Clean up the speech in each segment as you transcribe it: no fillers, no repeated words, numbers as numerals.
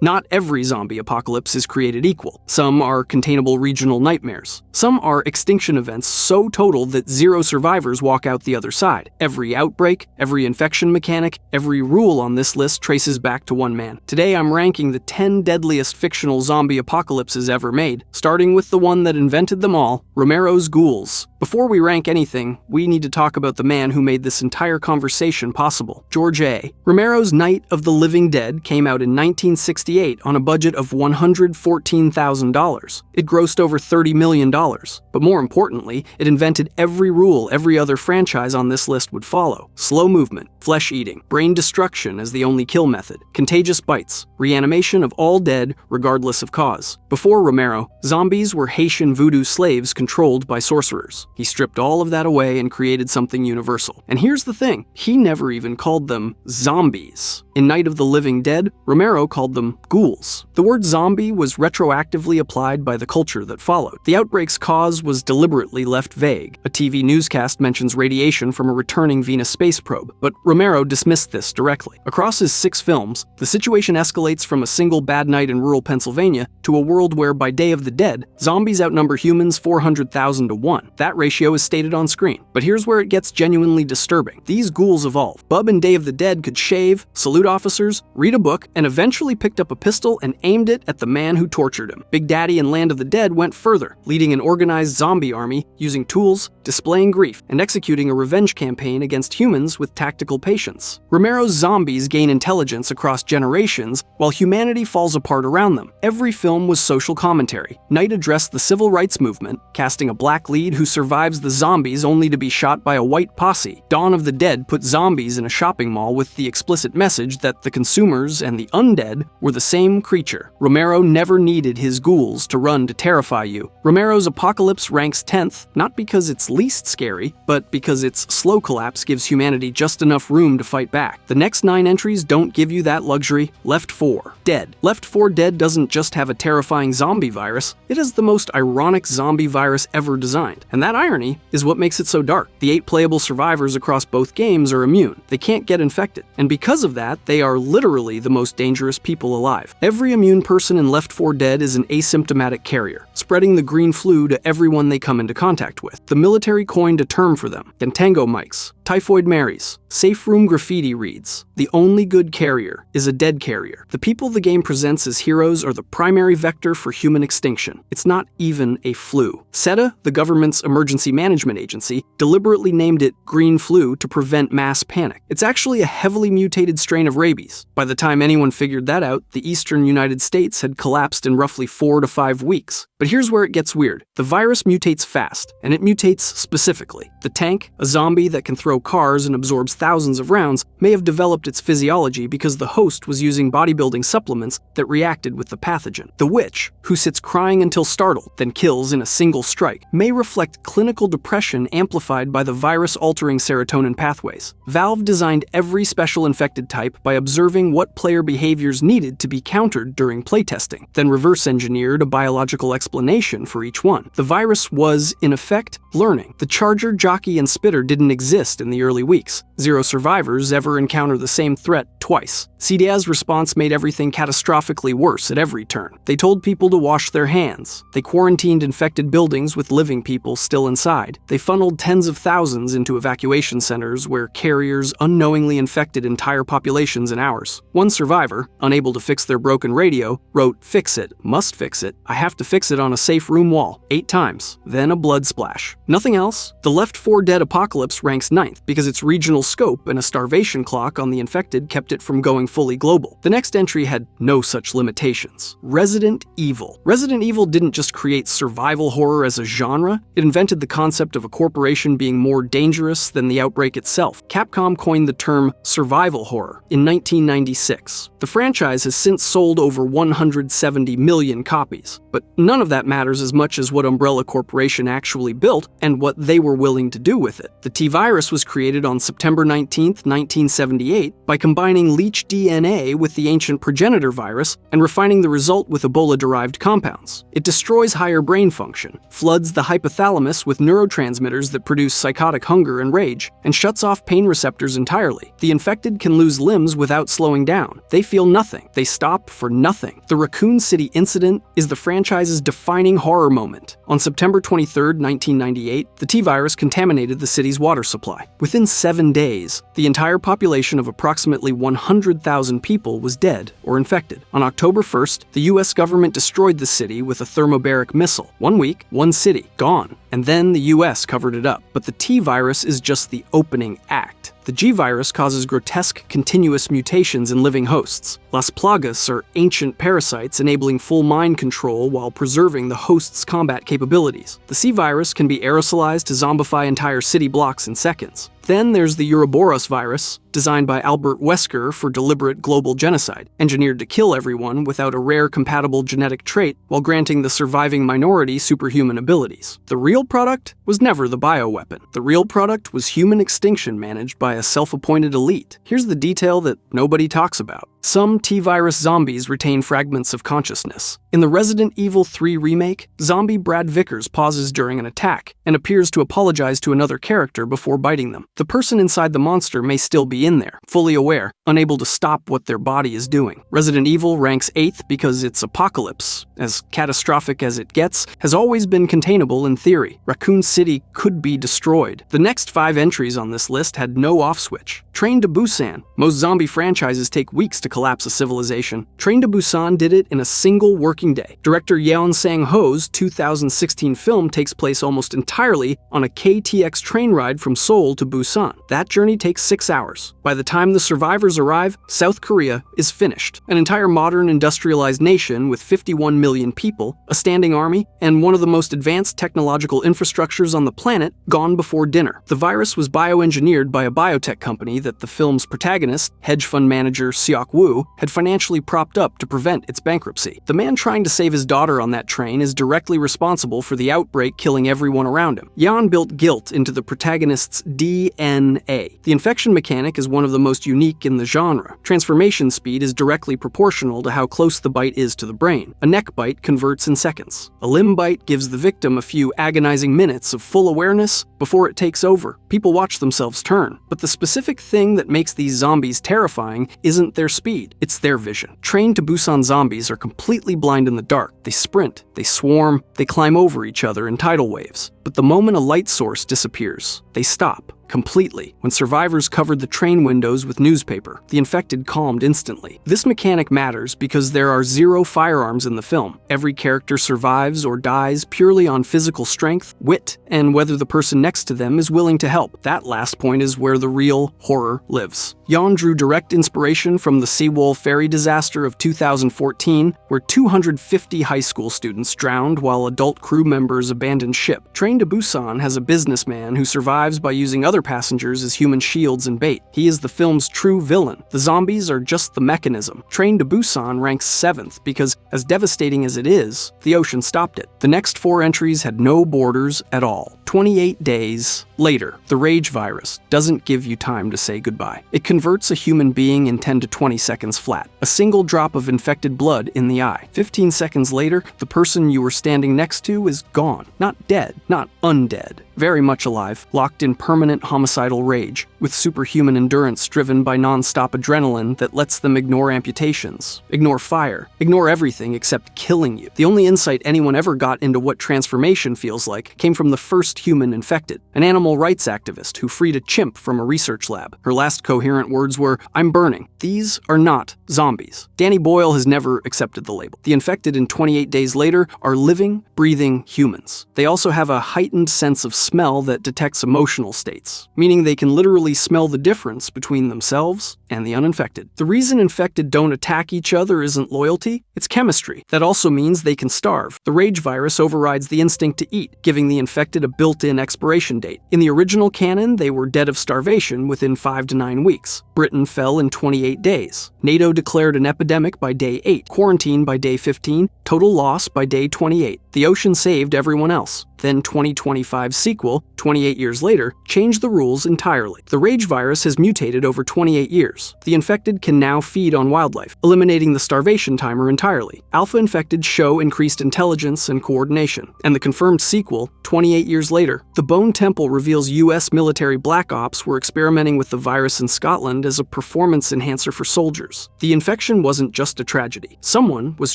Not every zombie apocalypse is created equal. Some are containable regional nightmares. Some are extinction events so total that zero survivors walk out the other side. Every outbreak, every infection mechanic, every rule on this list traces back to one man. Today I'm ranking the 10 deadliest fictional zombie apocalypses ever made, starting with the one that invented them all, Romero's ghouls. Before we rank anything, we need to talk about the man who made this entire conversation possible, George A. Romero's Night of the Living Dead came out in 1968 on a budget of $114,000. It grossed over $30 million. But more importantly, it invented every rule every other franchise on this list would follow. Slow movement, flesh eating, brain destruction as the only kill method, contagious bites, reanimation of all dead regardless of cause. Before Romero, zombies were Haitian voodoo slaves controlled by sorcerers. He stripped all of that away and created something universal. And here's the thing, he never even called them zombies. In Night of the Living Dead, Romero called them ghouls. The word zombie was retroactively applied by the culture that followed. The outbreak's cause was deliberately left vague. A TV newscast mentions radiation from a returning Venus space probe, but Romero dismissed this directly. Across his 6 films, the situation escalates from a single bad night in rural Pennsylvania to a world where, by Day of the Dead, zombies outnumber humans 400,000 to 1. That ratio is stated on screen. But here's where it gets genuinely disturbing. These ghouls evolve. Bub in Day of the Dead could shave, salute officers, read a book, and eventually picked up a pistol and aimed it at the man who tortured him. Big Daddy in Land of the Dead went further, leading an organized zombie army, using tools, displaying grief, and executing a revenge campaign against humans with tactical patience. Romero's zombies gain intelligence across generations, while humanity falls apart around them. Every film was social commentary. Night addressed the civil rights movement, casting a black lead who survives the zombies only to be shot by a white posse. Dawn of the Dead put zombies in a shopping mall with the explicit message that the consumers and the undead were the same creature. Romero never needed his ghouls to run to terrify you. Romero's Apocalypse ranks 10th, not because it's least scary, but because its slow collapse gives humanity just enough room to fight back. The next 9 entries don't give you that luxury. Left 4 Dead. Left 4 Dead doesn't just have a terrifying zombie virus, it is the most ironic zombie virus ever designed. And that irony is what makes it so dark. The 8 playable survivors across both games are immune. They can't get infected. And because of that, they are literally the most dangerous people alive. Every immune person in Left 4 Dead is an asymptomatic carrier, spreading the green flu to everyone they come into contact with. The military coined a term for them: Contango mics, Typhoid Marys, Safe Room Graffiti reads, "The only good carrier is a dead carrier." The people the game presents as heroes are the primary vector for human extinction. It's not even a flu. SETA, the government's emergency management agency, deliberately named it green flu to prevent mass panic. It's actually a heavily mutated strain of rabies. By the time anyone figured that out, the eastern United States had collapsed in roughly 4 to 5 weeks. But here's where it gets weird. The virus mutates fast, and it mutates specifically. The tank, a zombie that can throw cars and absorbs thousands of rounds, may have developed its physiology because the host was using bodybuilding supplements that reacted with the pathogen. The witch, who sits crying until startled, then kills in a single strike, may reflect clinical depression amplified by the virus-altering serotonin pathways. Valve designed every special infected type by observing what player behaviors needed to be countered during playtesting, then reverse-engineered a biological explanation for each one. The virus was, in effect, learning. The charger, jockey, and spitter didn't exist in the early weeks. 0 survivors ever encounter the same threat twice. CDA's response made everything catastrophically worse at every turn. They told people to wash their hands. They quarantined infected buildings with living people still inside. They funneled tens of thousands into evacuation centers where carriers unknowingly infected entire populations in hours. One survivor, unable to fix their broken radio, wrote, "Fix it, must fix it. I have to fix it on a safe room wall," 8 times. Then a blood splash. Nothing else? The Left 4 Dead Apocalypse ranks 9th because its regional scope and a starvation clock on the infected kept it from going fully global. The next entry had no such limitations. Resident Evil. Resident Evil didn't just create survival horror as a genre, it invented the concept of a corporation being more dangerous than the outbreak itself. Capcom coined the term survival horror in 1996. The franchise has since sold over 170 million copies, but none of that matters as much as what Umbrella Corporation actually built and what they were willing to do with it. The T-Virus was was created on September 19, 1978, by combining leech DNA with the ancient progenitor virus and refining the result with Ebola-derived compounds. It destroys higher brain function, floods the hypothalamus with neurotransmitters that produce psychotic hunger and rage, and shuts off pain receptors entirely. The infected can lose limbs without slowing down. They feel nothing. They stop for nothing. The Raccoon City incident is the franchise's defining horror moment. On September 23, 1998, the T-virus contaminated the city's water supply. Within 7 days, the entire population of approximately 100,000 people was dead or infected. On October 1st, the US government destroyed the city with a thermobaric missile. 1 week, one city, gone. And then the US covered it up. But the T-virus is just the opening act. The G-virus causes grotesque continuous mutations in living hosts. Las Plagas are ancient parasites enabling full mind control while preserving the host's combat capabilities. The C-virus can be aerosolized to zombify entire city blocks in seconds. Then there's the Ouroboros virus, designed by Albert Wesker for deliberate global genocide, engineered to kill everyone without a rare compatible genetic trait while granting the surviving minority superhuman abilities. The real product was never the bioweapon. The real product was human extinction managed by a self-appointed elite. Here's the detail that nobody talks about. Some T-virus zombies retain fragments of consciousness. In the Resident Evil 3 remake, zombie Brad Vickers pauses during an attack and appears to apologize to another character before biting them. The person inside the monster may still be in there, fully aware, unable to stop what their body is doing. Resident Evil ranks 8th because its apocalypse, as catastrophic as it gets, has always been containable in theory. Raccoon City could be destroyed. The next 5 entries on this list had no off switch. Train to Busan. Most zombie franchises take weeks to collapse a civilization. Train to Busan did it in a single working day. Director Yeon Sang-ho's 2016 film takes place almost entirely on a KTX train ride from Seoul to Busan. That journey takes 6 hours. By the time the survivors arrive, South Korea is finished. An entire modern industrialized nation with 51 million people, a standing army, and one of the most advanced technological infrastructures on the planet gone before dinner. The virus was bioengineered by a biotech company that the film's protagonist, hedge fund manager Seok Woo, had financially propped up to prevent its bankruptcy. The man trying to save his daughter on that train is directly responsible for the outbreak killing everyone around him. Yeon built guilt into the protagonist's DNA. The infection mechanic is one of the most unique in the genre. Transformation speed is directly proportional to how close the bite is to the brain. A neck bite converts in seconds. A limb bite gives the victim a few agonizing minutes of full awareness before it takes over. People watch themselves turn. But the specific thing that makes these zombies terrifying isn't their speed, it's their vision. Train to Busan zombies are completely blind in the dark. They sprint, they swarm, they climb over each other in tidal waves. But the moment a light source disappears, they stop. Completely. When survivors covered the train windows with newspaper, the infected calmed instantly. This mechanic matters because there are 0 firearms in the film. Every character survives or dies purely on physical strength, wit, and whether the person next to them is willing to help. That last point is where the real horror lives. Yeon drew direct inspiration from the Seawolf ferry disaster of 2014, where 250 high school students drowned while adult crew members abandoned ship. Train to Busan has a businessman who survives by using other passengers as human shields and bait. He is the film's true villain. The zombies are just the mechanism. Train to Busan ranks 7th because, as devastating as it is, the ocean stopped it. The next 4 entries had no borders at all. 28 days later, the rage virus doesn't give you time to say goodbye. It converts a human being in 10 to 20 seconds flat. A single drop of infected blood in the eye. 15 seconds later, the person you were standing next to is gone. Not dead, not undead. Very much alive, locked in permanent homicidal rage, with superhuman endurance driven by non-stop adrenaline that lets them ignore amputations, ignore fire, ignore everything except killing you. The only insight anyone ever got into what transformation feels like came from the first human infected, an animal rights activist who freed a chimp from a research lab. Her last coherent words were, "I'm burning. These are not zombies." Danny Boyle has never accepted the label. The infected in 28 days later are living, breathing humans. They also have a heightened sense of smell that detects emotional states, meaning they can literally smell the difference between themselves and the uninfected. The reason infected don't attack each other isn't loyalty, it's chemistry. That also means they can starve. The rage virus overrides the instinct to eat, giving the infected a built-in expiration date. In the original canon, they were dead of starvation within 5 to 9 weeks. Britain fell in 28 days. NATO declared an epidemic by day 8, quarantine by day 15, total loss by day 28. The ocean saved everyone else. then 2025's sequel, 28 years later, changed the rules entirely. The Rage virus has mutated over 28 years. The infected can now feed on wildlife, eliminating the starvation timer entirely. Alpha infected show increased intelligence and coordination. And the confirmed sequel, 28 years later, the Bone Temple reveals US military black ops were experimenting with the virus in Scotland as a performance enhancer for soldiers. The infection wasn't just a tragedy. Someone was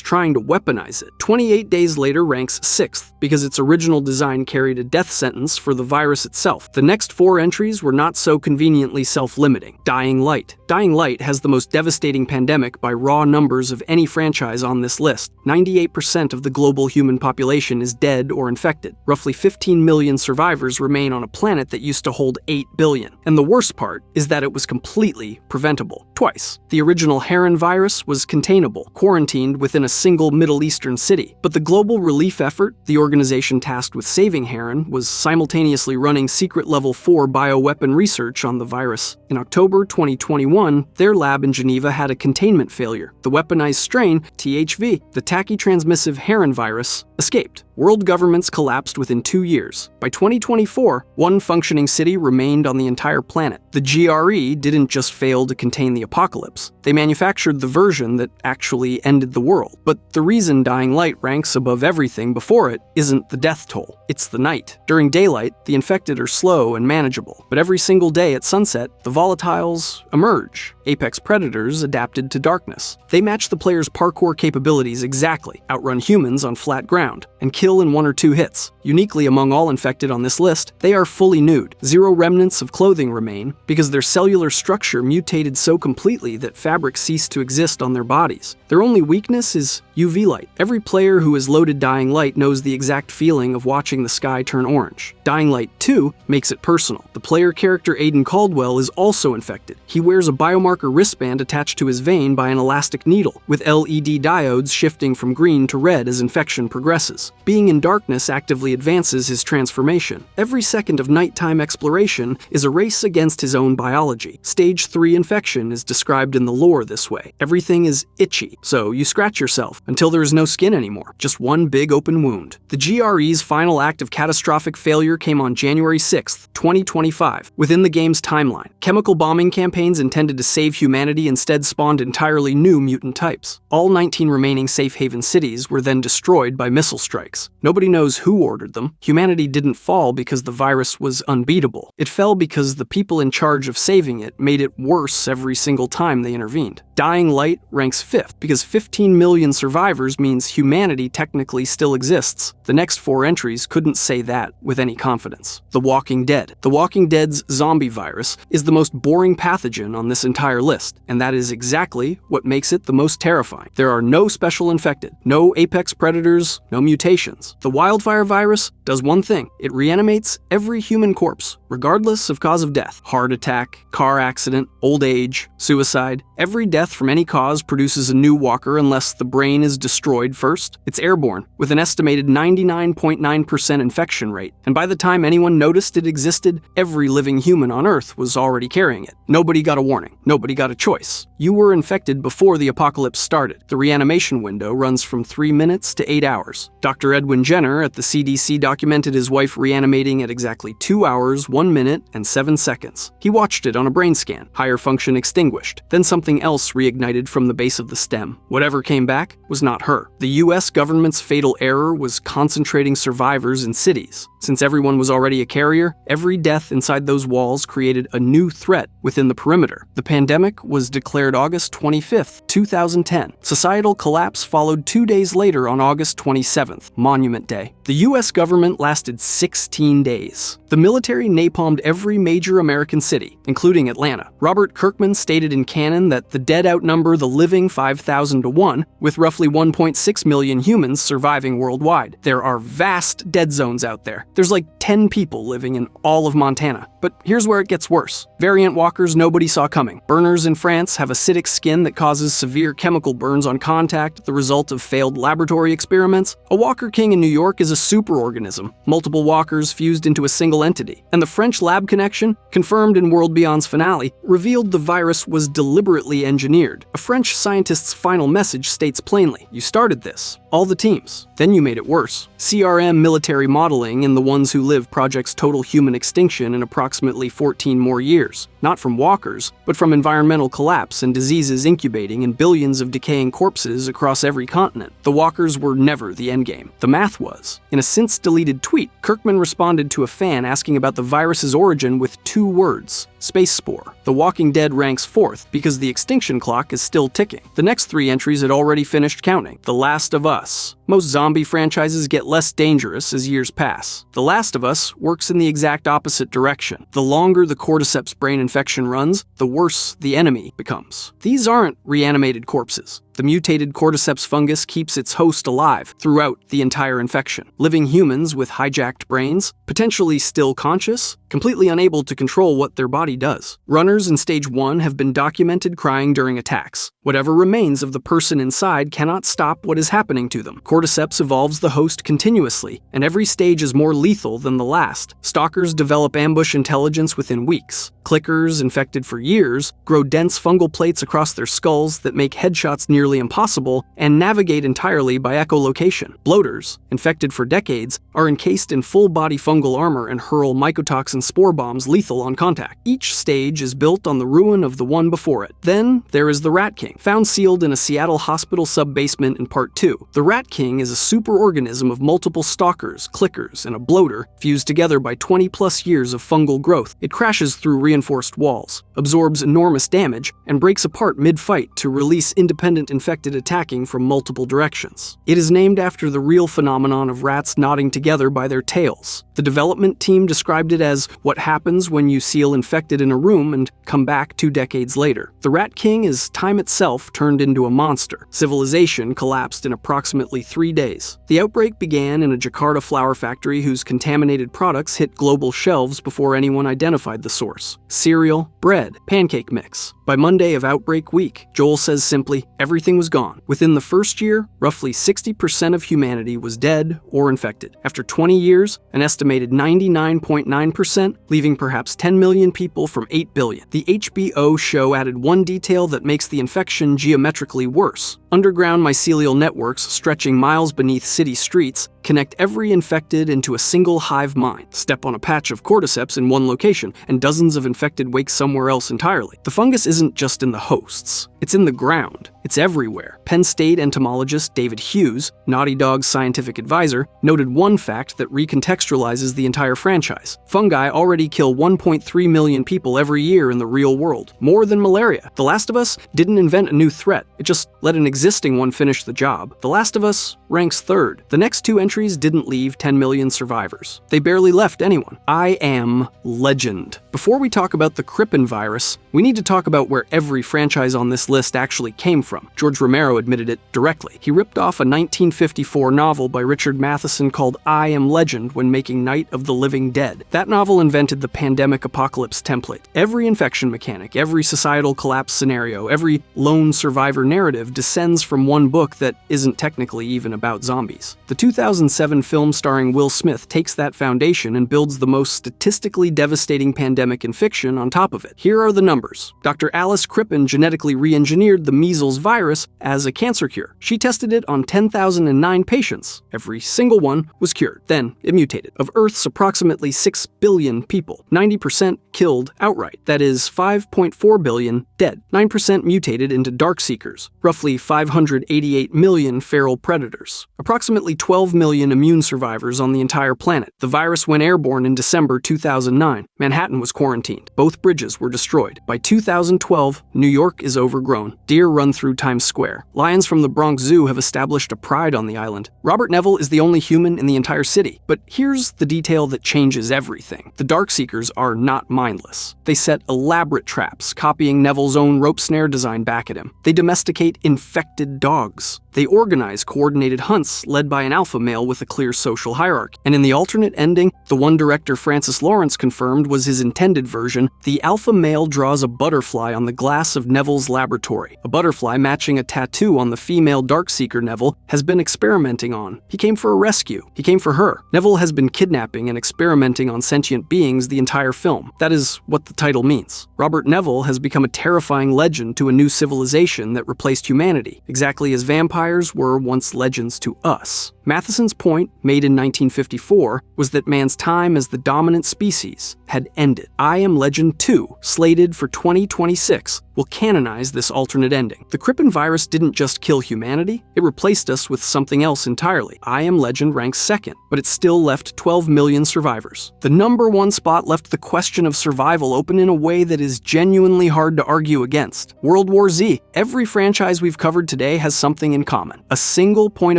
trying to weaponize it. 28 days later ranks 6th, because its original design carried a death sentence for the virus itself. The next 4 entries were not so conveniently self-limiting. Dying Light. Dying Light has the most devastating pandemic by raw numbers of any franchise on this list. 98% of the global human population is dead or infected. Roughly 15 million survivors remain on a planet that used to hold 8 billion. And the worst part is that it was completely preventable. Twice. The original heron virus was containable, quarantined within a single Middle Eastern city. But the global relief effort, the organization tasked with saving heron, was simultaneously running secret level 4 bioweapon research on the virus. In October 2021, their lab in Geneva had a containment failure. The weaponized strain, THV, the tachytransmissive heron virus, escaped. World governments collapsed within 2 years. By 2024, one functioning city remained on the entire planet. The GRE didn't just fail to contain the apocalypse. They manufactured the version that actually ended the world. But the reason Dying Light ranks above everything before it isn't the death toll. It's the night. During daylight, the infected are slow and manageable. But every single day at sunset, the volatiles emerge. Apex predators adapted to darkness. They match the player's parkour capabilities exactly, outrun humans on flat ground, and kill in 1 or 2 hits. Uniquely among all infected on this list, they are fully nude. 0 remnants of clothing remain, because their cellular structure mutated so completely that fabric ceased to exist on their bodies. Their only weakness is UV light. Every player who has loaded Dying Light knows the exact feeling of watching the sky turn orange. Dying Light 2 makes it personal. The player character Aiden Caldwell is also infected. He wears a biomarker wristband attached to his vein by an elastic needle, with LED diodes shifting from green to red as infection progresses. Being in darkness actively advances his transformation. Every second of nighttime exploration is a race against his own biology. Stage 3 infection is described in the lore this way. Everything is itchy, so you scratch yourself until there is no skin anymore, just one big open wound. The GRE's final act of catastrophic failure came on January 6th, 2025, within the game's timeline. Chemical bombing campaigns intended to save humanity instead spawned entirely new mutant types. All 19 remaining safe haven cities were then destroyed by missile strikes. Nobody knows who ordered them. Humanity didn't fall because the virus was unbeatable. It fell because the people in charge of saving it made it worse every single time they intervened. Dying Light ranks 5th because 15 million survivors means humanity technically still exists. The next 4 entries couldn't say that with any confidence. The Walking Dead. The Walking Dead's zombie virus is the most boring pathogen on this entire list, and that is exactly what makes it the most terrifying. There are no special infected, no apex predators, no mutations. The wildfire virus does one thing. It reanimates every human corpse, regardless of cause of death. Heart attack, car accident, old age, suicide. Every death from any cause produces a new walker unless the brain is destroyed first. It's airborne, with an estimated 99.9% infection rate, and by the time anyone noticed it existed, every living human on Earth was already carrying it. Nobody got a warning. Nobody got a choice. You were infected before the apocalypse started. The reanimation window runs from 3 minutes to 8 hours. Dr. Edwin Jenner at the CDC documented his wife reanimating at exactly 2 hours, 1 minute, and 7 seconds. He watched it on a brain scan. Higher function extinguished. Then something else reignited from the base of the stem. Whatever came back was not her. The US government's fatal error was concentrating survivors in cities. Since everyone was already a carrier, every death inside those walls created a new threat within the perimeter. The pandemic was declared August 25th, 2010. Societal collapse followed 2 days later on August 27th, Monument Day. The US government lasted 16 days. The military napalmed every major American city, including Atlanta. Robert Kirkman stated in canon that the dead outnumber the living 5,000 to 1, with roughly 1.6 million humans surviving worldwide. There are vast dead zones out there. There's like 10 people living in all of Montana. But here's where it gets worse. Variant walkers nobody saw coming. Burn Burners in France have acidic skin that causes severe chemical burns on contact, the result of failed laboratory experiments. A Walker King in New York is a superorganism, multiple walkers fused into a single entity. And the French lab connection, confirmed in World Beyond's finale, revealed the virus was deliberately engineered. A French scientist's final message states plainly, "You started this, all the teams, then you made it worse." CRM military modeling in The Ones Who Live projects total human extinction in approximately 14 more years, not from walkers, but from environmental collapse and diseases incubating in billions of decaying corpses across every continent. The walkers were never the endgame. The math was. In a since-deleted tweet, Kirkman responded to a fan asking about the virus's origin with 2 words: space spore. The Walking Dead ranks 4th because the extinction clock is still ticking. The next 3 entries had already finished counting. The Last of Us. Most zombie franchises get less dangerous as years pass. The Last of Us works in the exact opposite direction. The longer the cordyceps brain infection runs, the worse the enemy becomes. These aren't reanimated corpses. The mutated cordyceps fungus keeps its host alive throughout the entire infection. Living humans with hijacked brains, potentially still conscious, completely unable to control what their body does. Runners in Stage 1 have been documented crying during attacks. Whatever remains of the person inside cannot stop what is happening to them. Cordyceps evolves the host continuously, and every stage is more lethal than the last. Stalkers develop ambush intelligence within weeks. Clickers, infected for years, grow dense fungal plates across their skulls that make headshots nearly impossible and navigate entirely by echolocation. Bloaters, infected for decades, are encased in full-body fungal armor and hurl mycotoxin spore bombs lethal on contact. Each stage is built on the ruin of the one before it. Then there is the Rat King, found sealed in a Seattle hospital sub-basement in Part 2. The Rat King is a superorganism of multiple stalkers, clickers, and a bloater fused together by 20-plus years of fungal growth. It crashes through reinforced walls, absorbs enormous damage, and breaks apart mid-fight to release independent infected attacking from multiple directions. It is named after the real phenomenon of rats knotting together by their tails. The development team described it as what happens when you seal infected in a room and come back 2 decades later. The Rat King is time itself turned into a monster. Civilization collapsed in approximately 3 days. The outbreak began in a Jakarta flour factory whose contaminated products hit global shelves before anyone identified the source. Cereal, bread, pancake mix. By Monday of outbreak week, Joel says simply, everything was gone. Within the first year, roughly 60% of humanity was dead or infected. After 20 years, an estimated 99.9%, leaving perhaps 10 million people from 8 billion. The HBO show added one detail that makes the infection geometrically worse. Underground mycelial networks stretching miles beneath city streets connect every infected into a single hive mind. Step on a patch of cordyceps in one location, and dozens of infected wake somewhere else entirely. The fungus isn't just in the hosts. It's in the ground. It's everywhere. Penn State entomologist David Hughes, Naughty Dog's scientific advisor, noted one fact that recontextualizes the entire franchise. Fungi already kill 1.3 million people every year in the real world. More than malaria. The Last of Us didn't invent a new threat. It just let an existing one finish the job. The Last of Us ranks 3rd. The next 2 entries didn't leave 10 million survivors. They barely left anyone. I am legend. Before we talk about the Crippen virus, we need to talk about where every franchise on this list actually came from. George Romero admitted it directly. He ripped off a 1954 novel by Richard Matheson called I Am Legend when making Night of the Living Dead. That novel invented the pandemic apocalypse template. Every infection mechanic, every societal collapse scenario, every lone survivor narrative descends from one book that isn't technically even about zombies. The 2007 film starring Will Smith takes that foundation and builds the most statistically devastating pandemic in fiction on top of it. Here are the numbers. Dr. Alice Crippen genetically re-engineered the measles virus as a cancer cure. She tested it on 10,009 patients. Every single one was cured. Then it mutated. Of Earth's approximately 6 billion people, 90% killed outright. That is 5.4 billion dead. 9% mutated into Darkseekers, roughly 588 million feral predators. Approximately 12 million immune survivors on the entire planet. The virus went airborne in December 2009. Manhattan was quarantined. Both bridges were destroyed. By 2012, New York is overgrown. Deer run through Times Square. Lions from the Bronx Zoo have established a pride on the island. Robert Neville is the only human in the entire city. But here's the detail that changes everything. The Darkseekers are not mindless. They set elaborate traps, copying Neville's own rope snare design back at him. They domesticate infected dogs. They organize coordinated expected hunts led by an alpha male with a clear social hierarchy. And in the alternate ending, the one director Francis Lawrence confirmed was his intended version, the alpha male draws a butterfly on the glass of Neville's laboratory. A butterfly matching a tattoo on the female Darkseeker Neville has been experimenting on. He came for a rescue. He came for her. Neville has been kidnapping and experimenting on sentient beings the entire film. That is what the title means. Robert Neville has become a terrifying legend to a new civilization that replaced humanity, exactly as vampires were once legends to us. Matheson's point, made in 1954, was that man's time as the dominant species had ended. I Am Legend 2, slated for 2026, will canonize this alternate ending. The Crippen virus didn't just kill humanity, it replaced us with something else entirely. I Am Legend ranks second, but it still left 12 million survivors. The #1 spot left the question of survival open in a way that is genuinely hard to argue against. World War Z. Every franchise we've covered today has something in common. A single point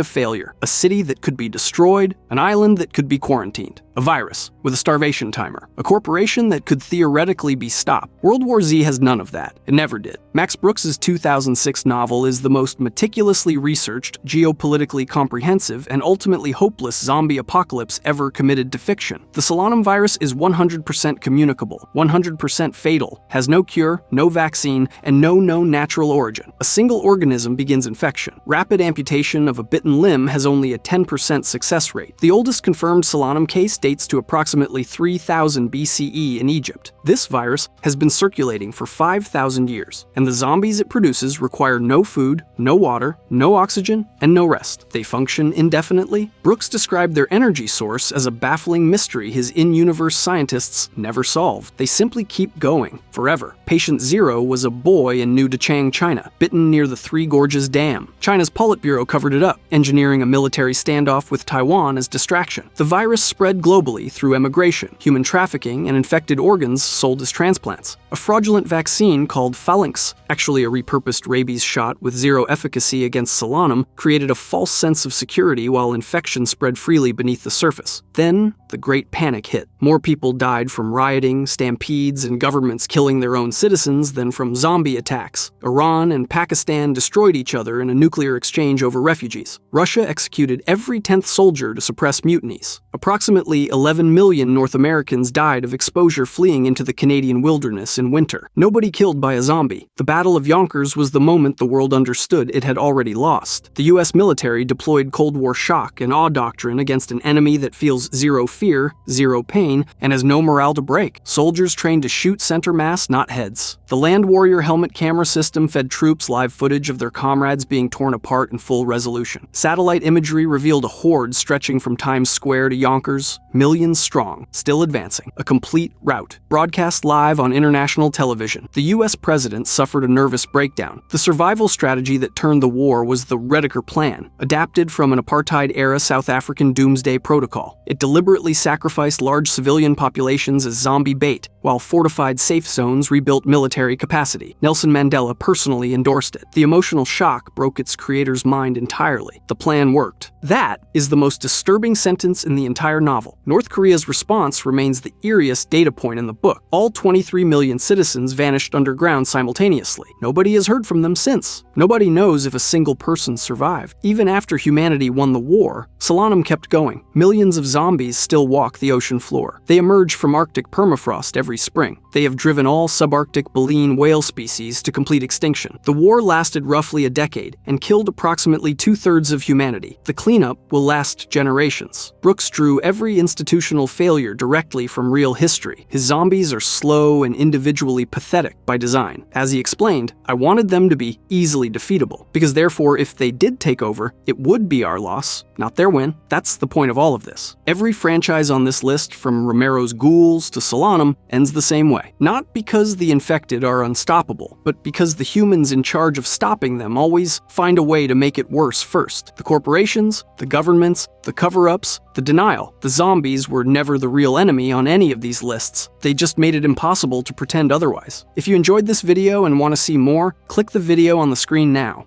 of failure, a city that could be destroyed, an island that could be quarantined, a virus with a starvation timer, a corporation that could theoretically be stopped. World War Z has none of that. It never did. Max Brooks's 2006 novel is the most meticulously researched, geopolitically comprehensive, and ultimately hopeless zombie apocalypse ever committed to fiction. The Solanum virus is 100% communicable, 100% fatal, has no cure, no vaccine, and no known natural origin. A single organism begins infection. Rapid amputation of a bitten limb has only a 10% success rate. The oldest confirmed Solanum case dates to approximately 3000 BCE in Egypt. This virus has been circulating for 5,000 years, and the zombies it produces require no food, no water, no oxygen, and no rest. They function indefinitely. Brooks described their energy source as a baffling mystery his in-universe scientists never solved. They simply keep going, forever. Patient Zero was a boy in New Dachang, China, bitten near the Three Gorges Dam. China's Politburo covered it up, engineering a military standoff with Taiwan as distraction. The virus spread globally through emigration, human trafficking, and infected organs sold as transplants. A fraudulent vaccine called Phalanx, actually a repurposed rabies shot with zero efficacy against Solanum, created a false sense of security while infection spread freely beneath the surface. Then, the Great Panic hit. More people died from rioting, stampedes, and governments killing their own citizens than from zombie attacks. Iran and Pakistan destroyed each other in a nuclear exchange over refugees. Russia executed every 10th soldier to suppress mutinies. Approximately 11 million North Americans died of exposure fleeing into the Canadian wilderness in winter. Nobody killed by a zombie. The Battle of Yonkers was the moment the world understood it had already lost. The US military deployed Cold War shock and awe doctrine against an enemy that feels zero fear, zero pain, and has no morale to break. Soldiers trained to shoot center mass, not heads. The Land Warrior helmet camera system fed troops live footage of their comrades being torn apart in full resolution. Satellite imagery revealed a horde stretching from Times Square to Yonkers, millions strong, still advancing. A complete rout. Broadcast live on international television. The US president suffered a nervous breakdown. The survival strategy that turned the war was the Rediker Plan, adapted from an apartheid-era South African doomsday protocol. It deliberately sacrificed large civilian populations as zombie bait, while fortified safe zones rebuilt military capacity. Nelson Mandela personally endorsed it. The emotional shock broke its creator's mind entirely. The plan worked. That is the most disturbing sentence in the entire novel. North Korea's response remains the eeriest data point in the book. All 23 million citizens vanished underground simultaneously. Nobody has heard from them since. Nobody knows if a single person survived. Even after humanity won the war, Solanum kept going. Millions of zombies still walk the ocean floor. They emerge from Arctic permafrost every spring. They have driven all subarctic baleen whale species to complete extinction. The war lasted roughly a decade and killed approximately 2/3 of humanity. The cleanup will last generations. Brooks drew every institutional failure directly from real history. His zombies are slow and individually pathetic by design. As he explained, I wanted them to be easily defeatable, because therefore if they did take over, it would be our loss, not their win. That's the point of all of this. Every franchise on this list, from Romero's Ghouls to Solanum, ends the same way. Not because the infected are unstoppable, but because the humans in charge of stopping them always find a way to make it worse first. The corporations, the governments, the cover-ups, the denial. The zombies were never the real enemy on any of these lists. They just made it impossible to pretend otherwise. If you enjoyed this video and want to see more, click the video on the screen now.